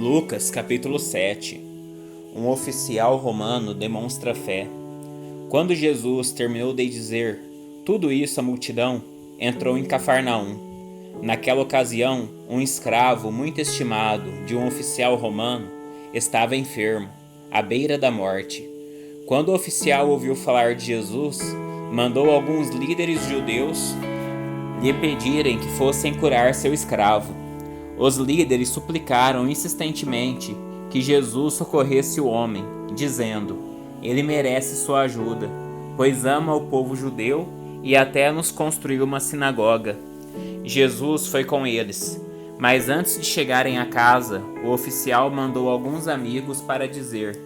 Lucas capítulo 7. Um oficial romano demonstra fé. Quando Jesus terminou de dizer tudo isso à multidão, entrou em Cafarnaum. Naquela ocasião, um escravo muito estimado de um oficial romano estava enfermo, à beira da morte. Quando o oficial ouviu falar de Jesus, mandou alguns líderes judeus lhe pedirem que fossem curar seu escravo. Os líderes suplicaram insistentemente que Jesus socorresse o homem, dizendo: ele merece sua ajuda, pois ama o povo judeu e até nos construiu uma sinagoga. Jesus foi com eles, mas antes de chegarem à casa, o oficial mandou alguns amigos para dizer: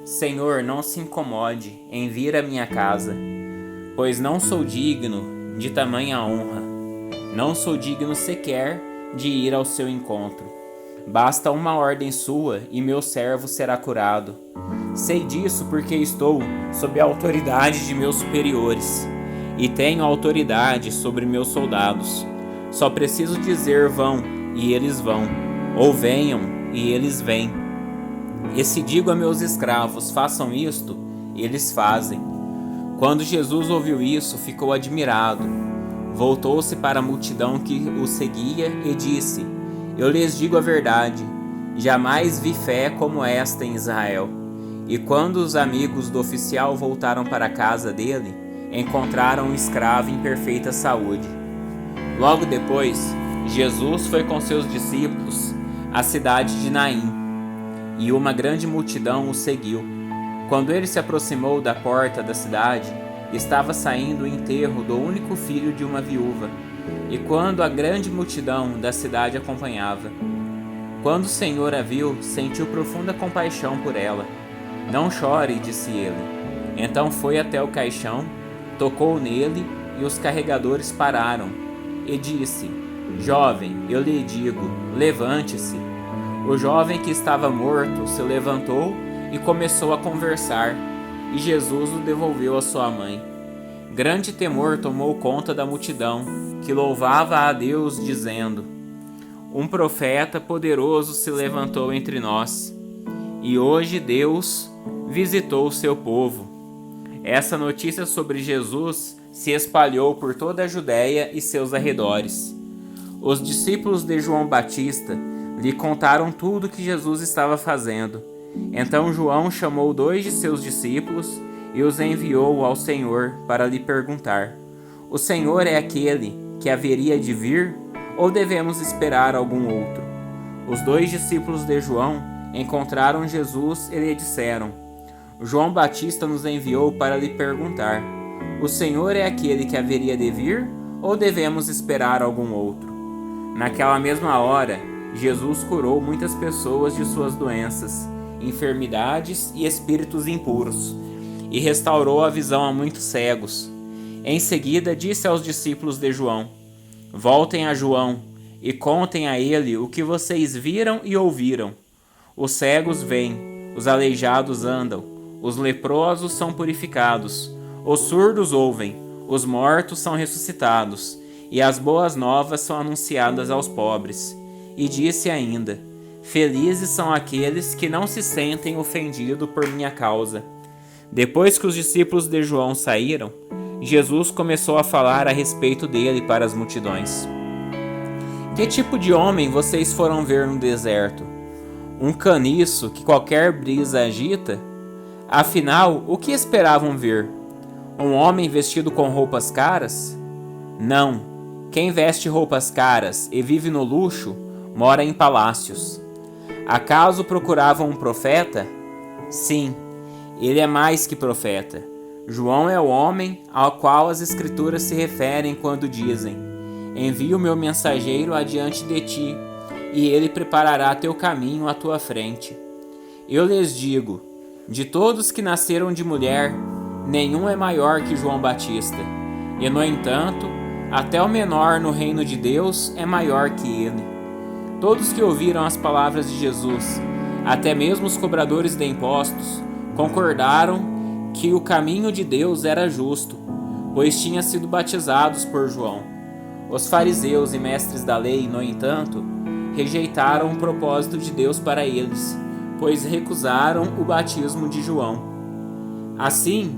Senhor, não se incomode em vir à minha casa, pois não sou digno de tamanha honra. Não sou digno sequer de ir ao seu encontro. Basta uma ordem sua e meu servo será curado. Sei disso porque estou sob a autoridade de meus superiores e tenho autoridade sobre meus soldados. Só preciso dizer vão e eles vão, ou venham e eles vêm. E se digo a meus escravos façam isto, eles fazem. Quando Jesus ouviu isso, ficou admirado. Voltou-se para a multidão que o seguia e disse: eu lhes digo a verdade, jamais vi fé como esta em Israel. E quando os amigos do oficial voltaram para a casa dele, encontraram o escravo em perfeita saúde. Logo depois, Jesus foi com seus discípulos à cidade de Naim, e uma grande multidão o seguiu. Quando ele se aproximou da porta da cidade, estava saindo o enterro do único filho de uma viúva, e quando a grande multidão da cidade acompanhava. Quando o Senhor a viu, sentiu profunda compaixão por ela. Não chore, disse ele. Então foi até o caixão, tocou nele, e os carregadores pararam, e disse: jovem, eu lhe digo, levante-se. O jovem que estava morto se levantou e começou a conversar, e Jesus o devolveu à sua mãe. Grande temor tomou conta da multidão, que louvava a Deus, dizendo: um profeta poderoso se levantou entre nós, e hoje Deus visitou o seu povo. Essa notícia sobre Jesus se espalhou por toda a Judéia e seus arredores. Os discípulos de João Batista lhe contaram tudo o que Jesus estava fazendo. Então João chamou 2 de seus discípulos e os enviou ao Senhor para lhe perguntar: o Senhor é aquele que haveria de vir, ou devemos esperar algum outro? Os 2 discípulos de João encontraram Jesus e lhe disseram: João Batista nos enviou para lhe perguntar: o Senhor é aquele que haveria de vir, ou devemos esperar algum outro? Naquela mesma hora, Jesus curou muitas pessoas de suas doenças, enfermidades e espíritos impuros, e restaurou a visão a muitos cegos. Em seguida disse aos discípulos de João: voltem a João e contem a ele o que vocês viram e ouviram. Os cegos veem, os aleijados andam, os leprosos são purificados, os surdos ouvem, os mortos são ressuscitados, e as boas novas são anunciadas aos pobres. E disse ainda: felizes são aqueles que não se sentem ofendidos por minha causa. Depois que os discípulos de João saíram, Jesus começou a falar a respeito dele para as multidões. Que tipo de homem vocês foram ver no deserto? Um caniço que qualquer brisa agita? Afinal, o que esperavam ver? Um homem vestido com roupas caras? Não. Quem veste roupas caras e vive no luxo, mora em palácios. Acaso procuravam um profeta? Sim, ele é mais que profeta. João é o homem ao qual as escrituras se referem quando dizem: envio meu mensageiro adiante de ti, e ele preparará teu caminho à tua frente. Eu lhes digo, de todos que nasceram de mulher, nenhum é maior que João Batista, e no entanto, até o menor no reino de Deus é maior que ele. Todos que ouviram as palavras de Jesus, até mesmo os cobradores de impostos, concordaram que o caminho de Deus era justo, pois tinham sido batizados por João. Os fariseus e mestres da lei, no entanto, rejeitaram o propósito de Deus para eles, pois recusaram o batismo de João. Assim,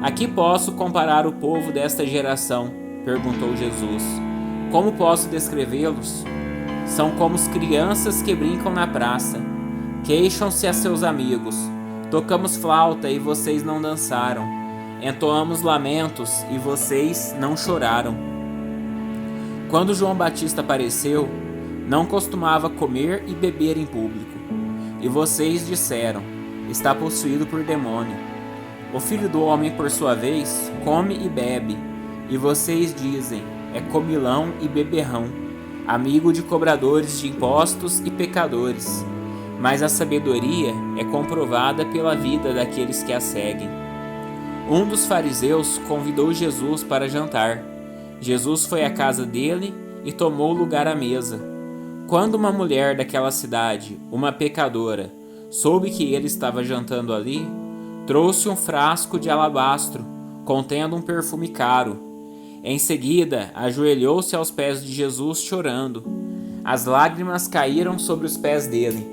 a que posso comparar o povo desta geração? Perguntou Jesus. Como posso descrevê-los? São como as crianças que brincam na praça. Queixam-se a seus amigos. Tocamos flauta e vocês não dançaram. Entoamos lamentos e vocês não choraram. Quando João Batista apareceu, não costumava comer e beber em público. E vocês disseram: está possuído por demônio. O Filho do Homem, por sua vez, come e bebe. E vocês dizem: é comilão e beberrão, amigo de cobradores de impostos e pecadores. Mas a sabedoria é comprovada pela vida daqueles que a seguem. Um dos fariseus convidou Jesus para jantar. Jesus foi à casa dele e tomou lugar à mesa. Quando uma mulher daquela cidade, uma pecadora, soube que ele estava jantando ali, trouxe um frasco de alabastro contendo um perfume caro. Em seguida, ajoelhou-se aos pés de Jesus chorando. As lágrimas caíram sobre os pés dele,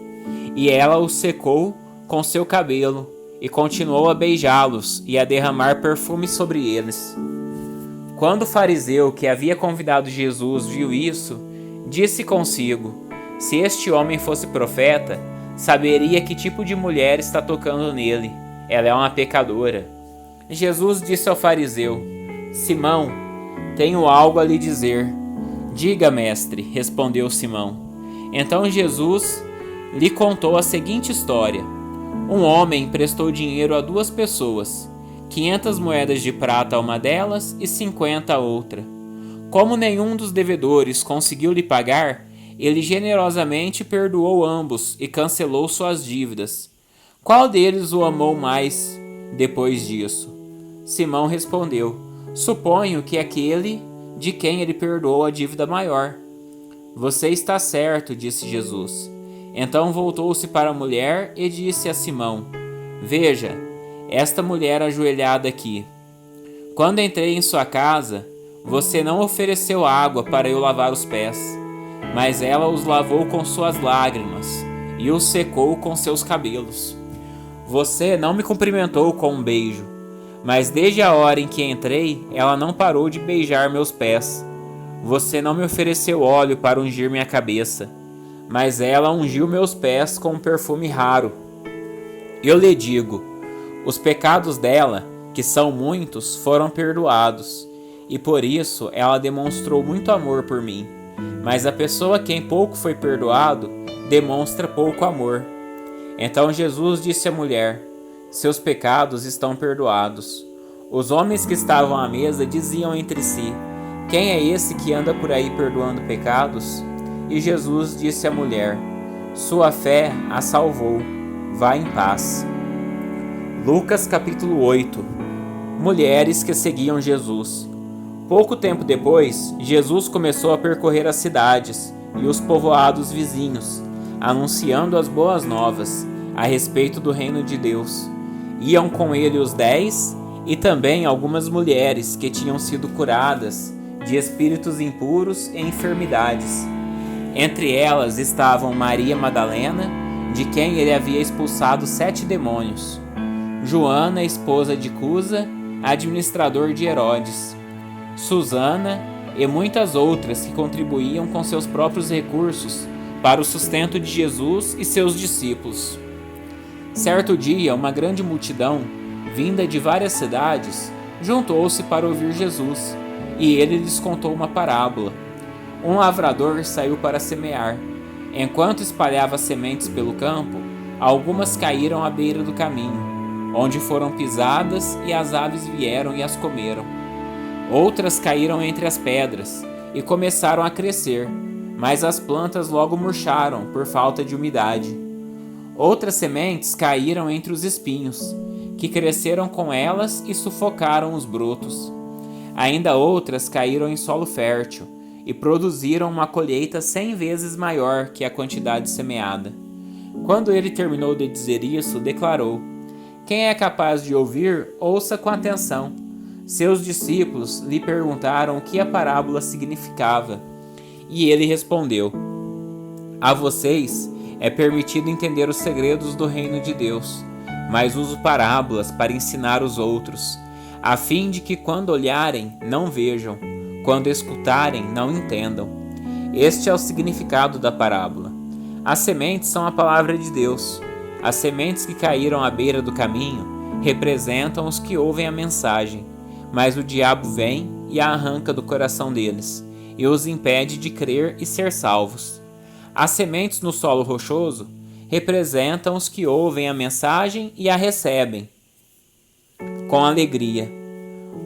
e ela os secou com seu cabelo, e continuou a beijá-los e a derramar perfume sobre eles. Quando o fariseu que havia convidado Jesus viu isso, disse consigo: se este homem fosse profeta, saberia que tipo de mulher está tocando nele. Ela é uma pecadora. Jesus disse ao fariseu: Simão, tenho algo a lhe dizer. Diga, mestre, respondeu Simão. Então Jesus lhe contou a seguinte história. Um homem emprestou dinheiro a 2 pessoas, 500 moedas de prata a uma delas e 50 a outra. Como nenhum dos devedores conseguiu lhe pagar, ele generosamente perdoou ambos e cancelou suas dívidas. Qual deles o amou mais depois disso? Simão respondeu: suponho que aquele de quem ele perdoou a dívida maior. Você está certo, disse Jesus. Então voltou-se para a mulher e disse a Simão: veja, esta mulher ajoelhada aqui. Quando entrei em sua casa, você não ofereceu água para eu lavar os pés, mas ela os lavou com suas lágrimas e os secou com seus cabelos. Você não me cumprimentou com um beijo, mas desde a hora em que entrei, ela não parou de beijar meus pés. Você não me ofereceu óleo para ungir minha cabeça, mas ela ungiu meus pés com um perfume raro. Eu lhe digo, os pecados dela, que são muitos, foram perdoados, e por isso ela demonstrou muito amor por mim. Mas a pessoa a quem pouco foi perdoado, demonstra pouco amor. Então Jesus disse à mulher: seus pecados estão perdoados. Os homens que estavam à mesa diziam entre si: quem é esse que anda por aí perdoando pecados? E Jesus disse à mulher: sua fé a salvou. Vá em paz. Lucas capítulo 8. Mulheres que seguiam Jesus. Pouco tempo depois, Jesus começou a percorrer as cidades e os povoados vizinhos, anunciando as boas novas a respeito do reino de Deus. Iam com ele os 10 e também algumas mulheres que tinham sido curadas de espíritos impuros e enfermidades. Entre elas estavam Maria Madalena, de quem ele havia expulsado 7 demônios, Joana, esposa de Cusa, administrador de Herodes, Susana e muitas outras que contribuíam com seus próprios recursos para o sustento de Jesus e seus discípulos. Certo dia, uma grande multidão, vinda de várias cidades, juntou-se para ouvir Jesus, e ele lhes contou uma parábola. Um lavrador saiu para semear. Enquanto espalhava sementes pelo campo, algumas caíram à beira do caminho, onde foram pisadas e as aves vieram e as comeram. Outras caíram entre as pedras e começaram a crescer, mas as plantas logo murcharam por falta de umidade. Outras sementes caíram entre os espinhos, que cresceram com elas e sufocaram os brotos. Ainda outras caíram em solo fértil e produziram uma colheita 100 vezes maior que a quantidade semeada. Quando ele terminou de dizer isso, declarou: quem é capaz de ouvir, ouça com atenção. Seus discípulos lhe perguntaram o que a parábola significava, e ele respondeu: A vocês é permitido entender os segredos do reino de Deus, mas uso parábolas para ensinar os outros, a fim de que quando olharem, não vejam, quando escutarem, não entendam. Este é o significado da parábola. As sementes são a palavra de Deus. As sementes que caíram à beira do caminho representam os que ouvem a mensagem, mas o diabo vem e a arranca do coração deles, e os impede de crer e ser salvos. As sementes no solo rochoso representam os que ouvem a mensagem e a recebem com alegria.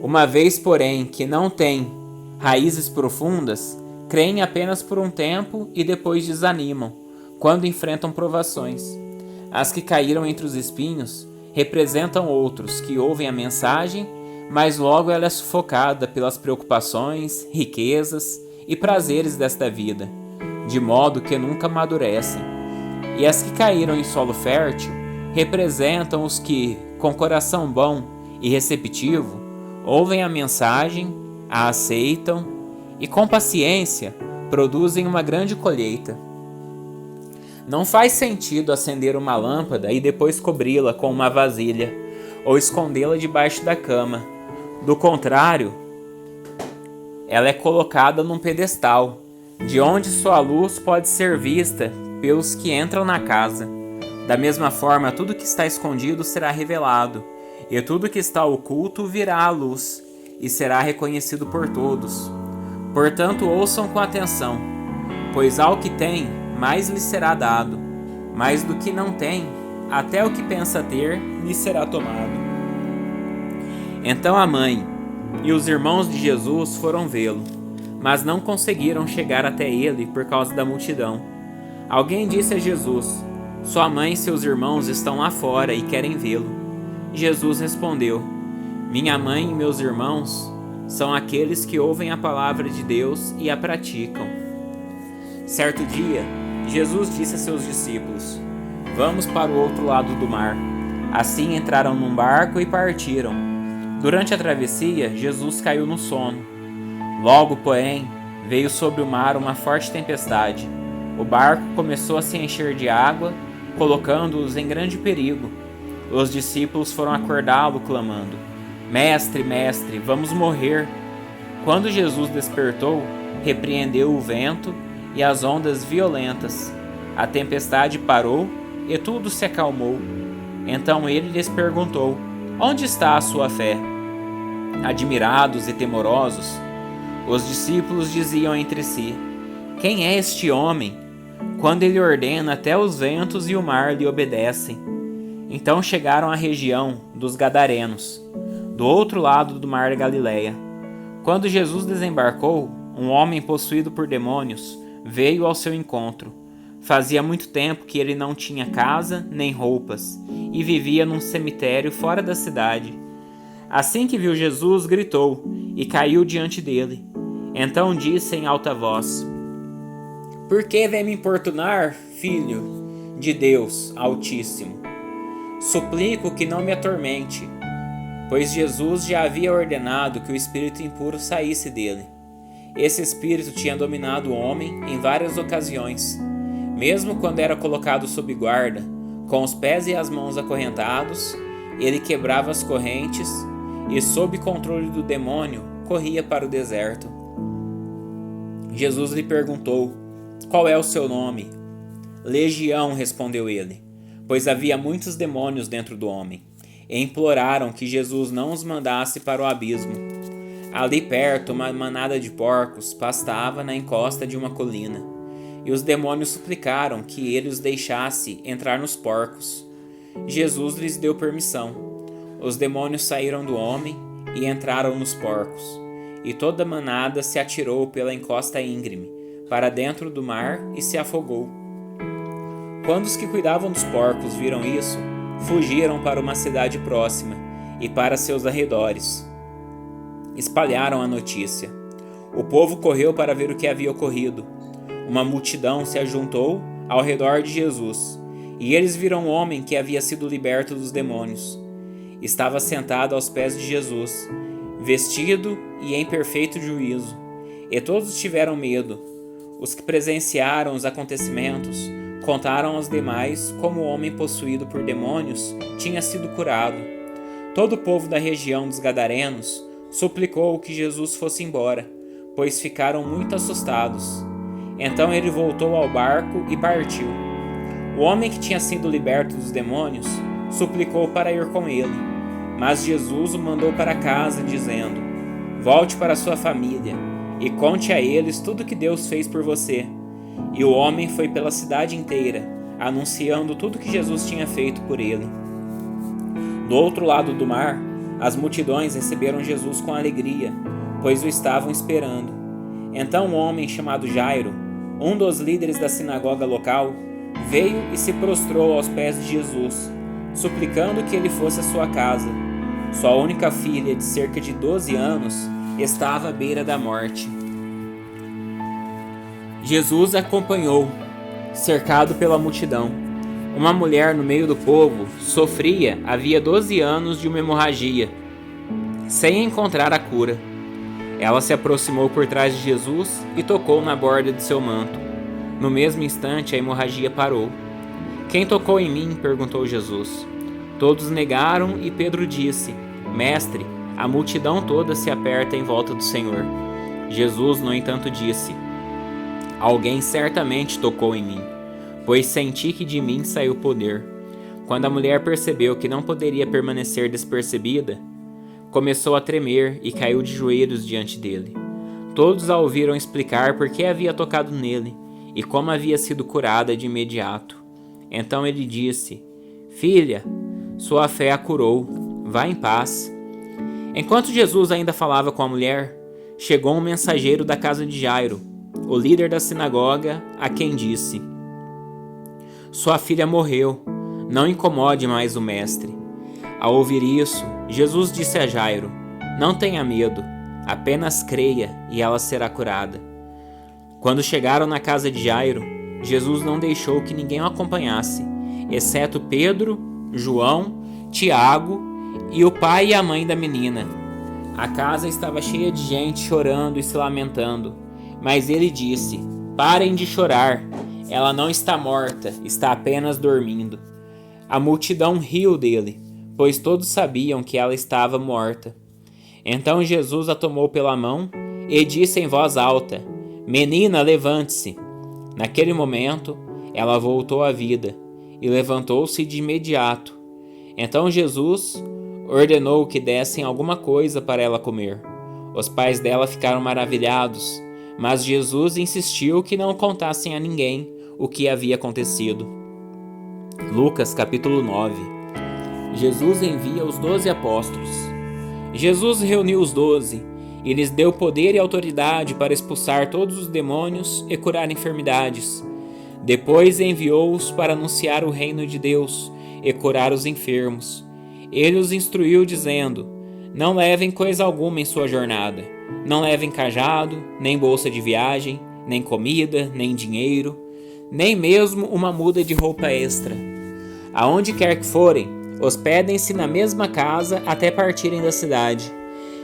Uma vez, porém, que não têm raízes profundas, creem apenas por um tempo e depois desanimam, quando enfrentam provações. As que caíram entre os espinhos representam outros que ouvem a mensagem, mas logo ela é sufocada pelas preocupações, riquezas e prazeres desta vida, de modo que nunca amadurecem. E as que caíram em solo fértil representam os que, com coração bom e receptivo, ouvem a mensagem, a aceitam e, com paciência, produzem uma grande colheita. Não faz sentido acender uma lâmpada e depois cobri-la com uma vasilha ou escondê-la debaixo da cama. Do contrário, ela é colocada num pedestal, de onde sua luz pode ser vista pelos que entram na casa. Da mesma forma, tudo que está escondido será revelado, e tudo que está oculto virá à luz, e será reconhecido por todos. Portanto, ouçam com atenção, pois ao que tem, mais lhe será dado, mas do que não tem, até o que pensa ter, lhe será tomado. Então a mãe e os irmãos de Jesus foram vê-lo, mas não conseguiram chegar até ele por causa da multidão. Alguém disse a Jesus: "Sua mãe e seus irmãos estão lá fora e querem vê-lo." Jesus respondeu: "Minha mãe e meus irmãos são aqueles que ouvem a palavra de Deus e a praticam." Certo dia, Jesus disse a seus discípulos: "Vamos para o outro lado do mar." Assim entraram num barco e partiram. Durante a travessia, Jesus caiu no sono. Logo, porém, veio sobre o mar uma forte tempestade. O barco começou a se encher de água, colocando-os em grande perigo. Os discípulos foram acordá-lo, clamando: "Mestre, mestre, vamos morrer." Quando Jesus despertou, repreendeu o vento e as ondas violentas. A tempestade parou e tudo se acalmou. Então ele lhes perguntou: "Onde está a sua fé?" Admirados e temorosos, os discípulos diziam entre si: "Quem é este homem? Quando ele ordena, até os ventos e o mar lhe obedecem." Então chegaram à região dos Gadarenos, do outro lado do mar da Galileia. Quando Jesus desembarcou, um homem possuído por demônios veio ao seu encontro. Fazia muito tempo que ele não tinha casa nem roupas e vivia num cemitério fora da cidade. Assim que viu Jesus, gritou e caiu diante dele. Então disse em alta voz: "Por que vem me importunar, filho de Deus Altíssimo? Suplico que não me atormente." Pois Jesus já havia ordenado que o espírito impuro saísse dele. Esse espírito tinha dominado o homem em várias ocasiões. Mesmo quando era colocado sob guarda, com os pés e as mãos acorrentados, ele quebrava as correntes e, sob controle do demônio, corria para o deserto. Jesus lhe perguntou: "Qual é o seu nome?" "Legião", respondeu ele, pois havia muitos demônios dentro do homem, e imploraram que Jesus não os mandasse para o abismo. Ali perto, uma manada de porcos pastava na encosta de uma colina, e os demônios suplicaram que ele os deixasse entrar nos porcos. Jesus lhes deu permissão. Os demônios saíram do homem e entraram nos porcos, e toda a manada se atirou pela encosta íngreme para dentro do mar e se afogou. Quando os que cuidavam dos porcos viram isso, fugiram para uma cidade próxima e para seus arredores. Espalharam a notícia. O povo correu para ver o que havia ocorrido. Uma multidão se ajuntou ao redor de Jesus, e eles viram um homem que havia sido liberto dos demônios. Estava sentado aos pés de Jesus, vestido e em perfeito juízo, e todos tiveram medo. Os que presenciaram os acontecimentos contaram aos demais como o homem possuído por demônios tinha sido curado. Todo o povo da região dos Gadarenos suplicou que Jesus fosse embora, pois ficaram muito assustados. Então ele voltou ao barco e partiu. O homem que tinha sido liberto dos demônios suplicou para ir com ele, mas Jesus o mandou para casa, dizendo: volte para sua família e conte a eles tudo o que Deus fez por você. E o homem foi pela cidade inteira, anunciando tudo que Jesus tinha feito por ele. Do outro lado do mar, as multidões receberam Jesus com alegria, pois o estavam esperando. Então um homem chamado Jairo, um dos líderes da sinagoga local, veio e se prostrou aos pés de Jesus, suplicando que ele fosse à sua casa. Sua única filha, de cerca de 12 anos, estava à beira da morte. Jesus acompanhou, cercado pela multidão. Uma mulher no meio do povo sofria havia 12 anos de uma hemorragia, sem encontrar a cura. Ela se aproximou por trás de Jesus e tocou na borda de seu manto. No mesmo instante, a hemorragia parou. Quem tocou em mim? Perguntou Jesus. Todos negaram e Pedro disse: Mestre, a multidão toda se aperta em volta do Senhor. Jesus, no entanto, disse: Alguém certamente tocou em mim, pois senti que de mim saiu poder. Quando a mulher percebeu que não poderia permanecer despercebida, começou a tremer e caiu de joelhos diante dele. Todos a ouviram explicar por que havia tocado nele e como havia sido curada de imediato. Então ele disse: Filha, sua fé a curou. Vá em paz. Enquanto Jesus ainda falava com a mulher, chegou um mensageiro da casa de Jairo, o líder da sinagoga, a quem disse: Sua filha morreu, não incomode mais o mestre. Ao ouvir isso, Jesus disse a Jairo: Não tenha medo, apenas creia e ela será curada. Quando chegaram na casa de Jairo, Jesus não deixou que ninguém o acompanhasse, exceto Pedro, João, Tiago e o pai e a mãe da menina. A casa estava cheia de gente chorando e se lamentando, mas ele disse: Parem de chorar, ela não está morta, está apenas dormindo. A multidão riu dele, pois todos sabiam que ela estava morta. Então Jesus a tomou pela mão e disse em voz alta: Menina, levante-se. Naquele momento, ela voltou à vida e levantou-se de imediato. Então Jesus ordenou que dessem alguma coisa para ela comer. Os pais dela ficaram maravilhados, mas Jesus insistiu que não contassem a ninguém o que havia acontecido. Lucas capítulo 9. Jesus envia os 12 apóstolos. Jesus reuniu os 12 e lhes deu poder e autoridade para expulsar todos os demônios e curar enfermidades. Depois enviou-os para anunciar o reino de Deus e curar os enfermos. Ele os instruiu dizendo: Não levem coisa alguma em sua jornada. Não levem cajado, nem bolsa de viagem, nem comida, nem dinheiro, nem mesmo uma muda de roupa extra. Aonde quer que forem, hospedem-se na mesma casa até partirem da cidade.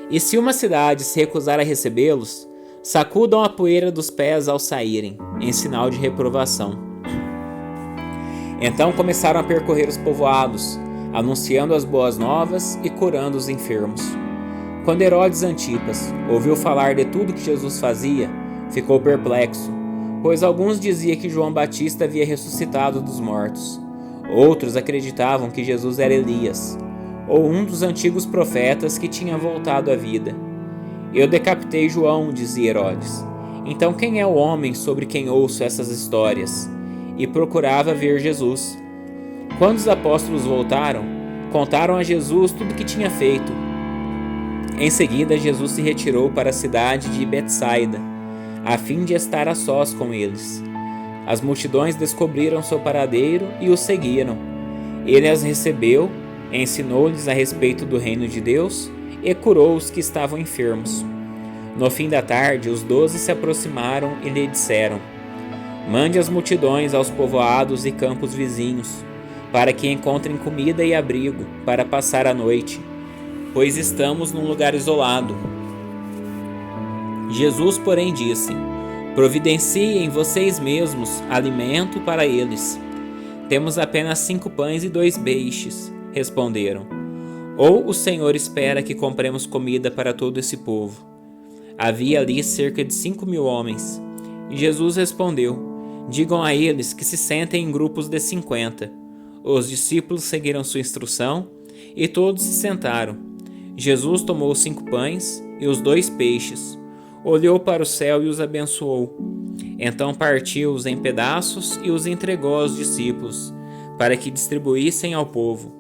E se uma cidade se recusar a recebê-los, sacudam a poeira dos pés ao saírem, em sinal de reprovação. Então começaram a percorrer os povoados, anunciando as boas novas e curando os enfermos. Quando Herodes Antipas ouviu falar de tudo que Jesus fazia, ficou perplexo, pois alguns diziam que João Batista havia ressuscitado dos mortos. Outros acreditavam que Jesus era Elias, ou um dos antigos profetas que tinha voltado à vida. Eu decapitei João, dizia Herodes. Então quem é o homem sobre quem ouço essas histórias? E procurava ver Jesus. Quando os apóstolos voltaram, contaram a Jesus tudo o que tinha feito. Em seguida, Jesus se retirou para a cidade de Betsaida, a fim de estar a sós com eles. As multidões descobriram seu paradeiro e o seguiram. Ele as recebeu, ensinou-lhes a respeito do reino de Deus e curou os que estavam enfermos. No fim da tarde, os 12 se aproximaram e lhe disseram: Mande as multidões aos povoados e campos vizinhos, para que encontrem comida e abrigo para passar a noite, pois estamos num lugar isolado. Jesus, porém, disse: Providenciem vocês mesmos alimento para eles. Temos apenas 5 pães e 2 peixes, responderam. Ou o Senhor espera que compremos comida para todo esse povo? Havia ali cerca de 5.000 homens. E Jesus respondeu: digam a eles que se sentem em grupos de 50. Os discípulos seguiram sua instrução e todos se sentaram. Jesus tomou os 5 pães e os 2 peixes, olhou para o céu e os abençoou. Então partiu-os em pedaços e os entregou aos discípulos, para que distribuíssem ao povo.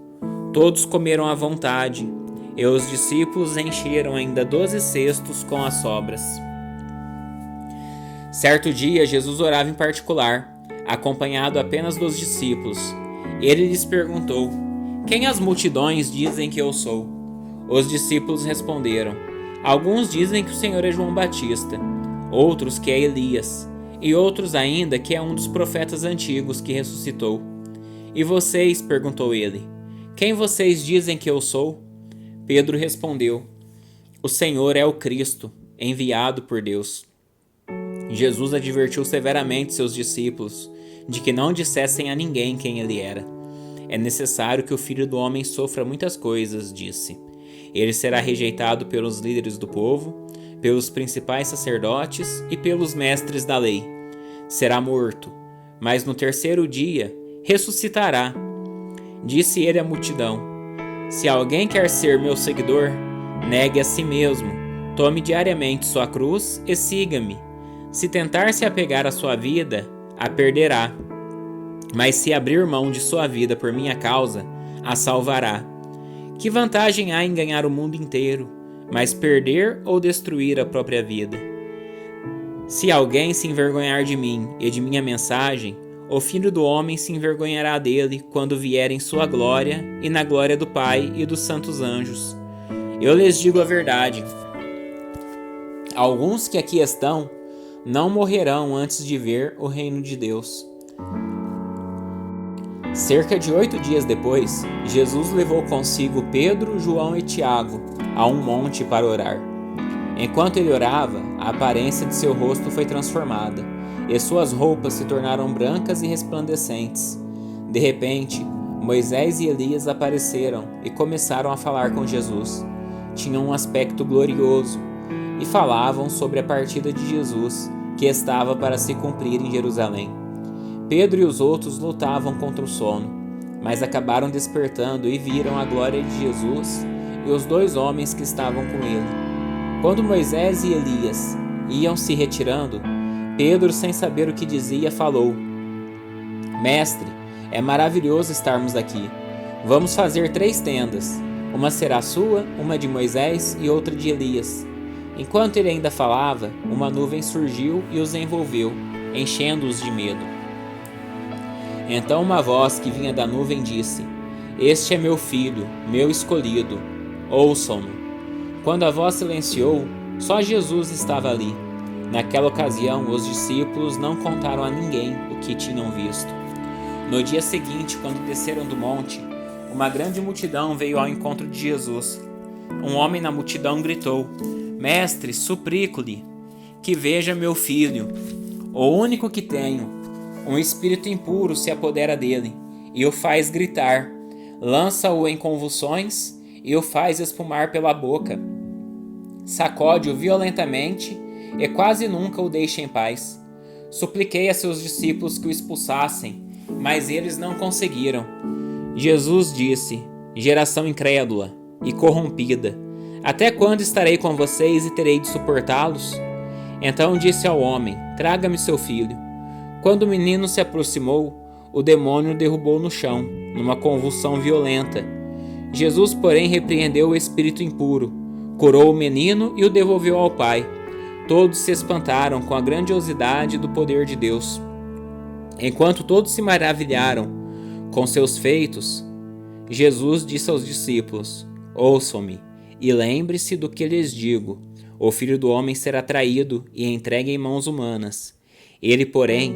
Todos comeram à vontade, e os discípulos encheram ainda 12 cestos com as sobras. Certo dia, Jesus orava em particular, acompanhado apenas dos discípulos. Ele lhes perguntou: quem as multidões dizem que eu sou? Os discípulos responderam: alguns dizem que o Senhor é João Batista, outros que é Elias, e outros ainda que é um dos profetas antigos que ressuscitou. E vocês? Perguntou ele. Quem vocês dizem que eu sou? Pedro respondeu: o Senhor é o Cristo, enviado por Deus. Jesus advertiu severamente seus discípulos de que não dissessem a ninguém quem ele era. É necessário que o Filho do Homem sofra muitas coisas, disse. Ele será rejeitado pelos líderes do povo, pelos principais sacerdotes e pelos mestres da lei. Será morto, mas no 3º dia ressuscitará. Disse ele à multidão: se alguém quer ser meu seguidor, negue a si mesmo, tome diariamente sua cruz e siga-me. Se tentar se apegar à sua vida, a perderá. Mas se abrir mão de sua vida por minha causa, a salvará. Que vantagem há em ganhar o mundo inteiro, mas perder ou destruir a própria vida? Se alguém se envergonhar de mim e de minha mensagem, o Filho do Homem se envergonhará dele quando vier em sua glória e na glória do Pai e dos santos anjos. Eu lhes digo a verdade: alguns que aqui estão não morrerão antes de ver o reino de Deus. Cerca de 8 dias depois, Jesus levou consigo Pedro, João e Tiago a um monte para orar. Enquanto ele orava, a aparência de seu rosto foi transformada, e suas roupas se tornaram brancas e resplandecentes. De repente, Moisés e Elias apareceram e começaram a falar com Jesus. Tinham um aspecto glorioso e falavam sobre a partida de Jesus, que estava para se cumprir em Jerusalém. Pedro e os outros lutavam contra o sono, mas acabaram despertando e viram a glória de Jesus e os 2 homens que estavam com ele. Quando Moisés e Elias iam se retirando, Pedro, sem saber o que dizia, falou: Mestre, é maravilhoso estarmos aqui. Vamos fazer 3 tendas. Uma será sua, uma de Moisés e outra de Elias. Enquanto ele ainda falava, uma nuvem surgiu e os envolveu, enchendo-os de medo. Então uma voz que vinha da nuvem disse: Este é meu filho, meu escolhido. Ouçam-no. Quando a voz silenciou, só Jesus estava ali. Naquela ocasião, os discípulos não contaram a ninguém o que tinham visto. No dia seguinte, quando desceram do monte, uma grande multidão veio ao encontro de Jesus. Um homem na multidão gritou: Mestre, suplico-lhe que veja meu filho, o único que tenho. Um espírito impuro se apodera dele e o faz gritar, lança-o em convulsões e o faz espumar pela boca. Sacode-o violentamente e quase nunca o deixa em paz. Supliquei a seus discípulos que o expulsassem, mas eles não conseguiram. Jesus disse: Geração incrédula e corrompida, até quando estarei com vocês e terei de suportá-los? Então disse ao homem: Traga-me seu filho. Quando o menino se aproximou, o demônio o derrubou no chão, numa convulsão violenta. Jesus, porém, repreendeu o espírito impuro, curou o menino e o devolveu ao pai. Todos se espantaram com a grandiosidade do poder de Deus. Enquanto todos se maravilharam com seus feitos, Jesus disse aos discípulos: Ouçam-me e lembre-se do que lhes digo. O Filho do Homem será traído e entregue em mãos humanas. Ele, porém,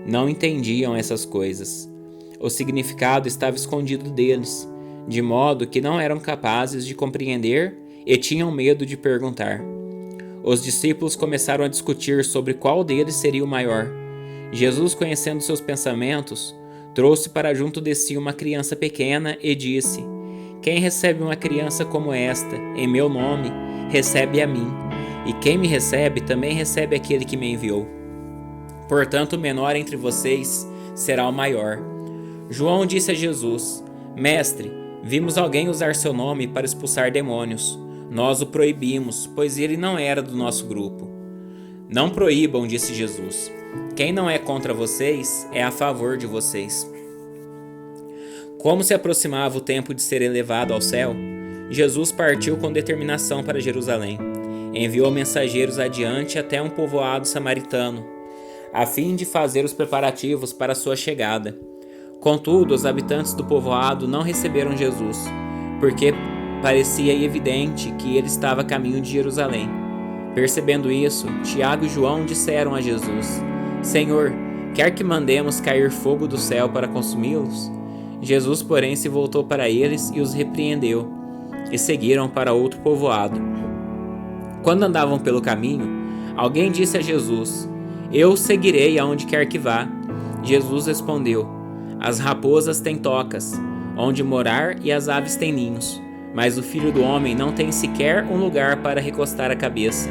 não entendiam essas coisas. O significado estava escondido deles, de modo que não eram capazes de compreender e tinham medo de perguntar. Os discípulos começaram a discutir sobre qual deles seria o maior. Jesus, conhecendo seus pensamentos, trouxe para junto de si uma criança pequena e disse: Quem recebe uma criança como esta, em meu nome, recebe a mim, e quem me recebe também recebe aquele que me enviou. Portanto, o menor entre vocês será o maior. João disse a Jesus: Mestre, vimos alguém usar seu nome para expulsar demônios. Nós o proibimos, pois ele não era do nosso grupo. Não proíbam, disse Jesus. Quem não é contra vocês é a favor de vocês. Como se aproximava o tempo de ser elevado ao céu, Jesus partiu com determinação para Jerusalém. Enviou mensageiros adiante até um povoado samaritano, a fim de fazer os preparativos para sua chegada. Contudo, os habitantes do povoado não receberam Jesus, porque parecia evidente que ele estava a caminho de Jerusalém. Percebendo isso, Tiago e João disseram a Jesus: Senhor, quer que mandemos cair fogo do céu para consumi-los? Jesus, porém, se voltou para eles e os repreendeu, e seguiram para outro povoado. Quando andavam pelo caminho, alguém disse a Jesus: Eu o seguirei aonde quer que vá. Jesus respondeu: As raposas têm tocas, onde morar, e as aves têm ninhos, mas o Filho do Homem não tem sequer um lugar para recostar a cabeça.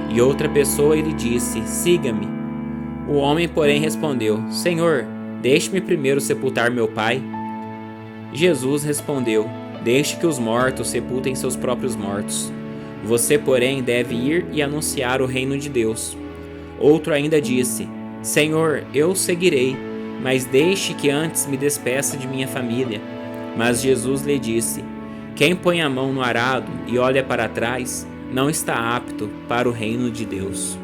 E outra pessoa lhe disse: Siga-me. O homem, porém, respondeu: Senhor, deixe-me primeiro sepultar meu pai. Jesus respondeu: Deixe que os mortos sepultem seus próprios mortos. Você, porém, deve ir e anunciar o reino de Deus. Outro ainda disse: Senhor, eu o seguirei, mas deixe que antes me despeça de minha família. Mas Jesus lhe disse: Quem põe a mão no arado e olha para trás, não está apto para o reino de Deus.